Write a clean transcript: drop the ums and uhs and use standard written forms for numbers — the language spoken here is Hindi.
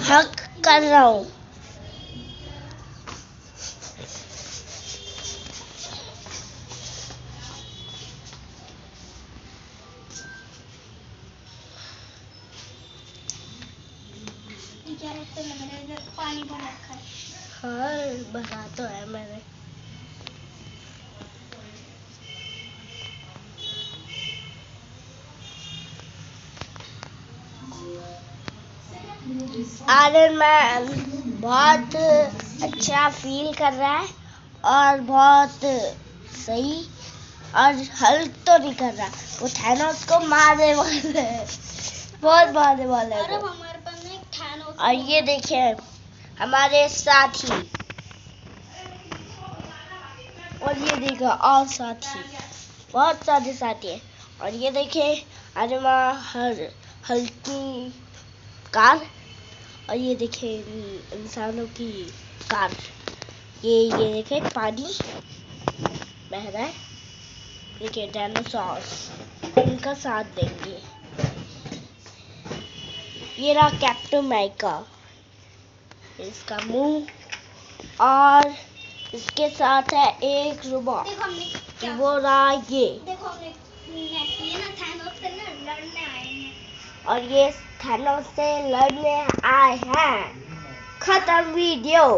हक कर रहा हूँ। पानी भर रखा है। हाँ भरा तो है मैंने। आयरन मैन बहुत अच्छा फील कर रहा है और बहुत सही, और हल्क तो नहीं कर रहा, वो थैनोस को मारने वाला है, बहुत मारने वाला है। और हमारे पास में थैनोस। और ये देखिए हमारे साथी, और ये देखो और साथी, बहुत सारे साथी हैं। और ये देखिए हल्की कार, और ये देखिए इंसानों की कार। ये देखिए पानी बह रहा है। देखिए डायनासोर इनका साथ देंगे। ये रहा कैप्टन अमेरिका, इसका मुंह, और इसके साथ है एक रोबोट। वो रहा ये। देखो हमने ना थैनोस से ना लड़ने आए हैं। और ये थैनोस से लड़ने आए हैं। खत्म वीडियो।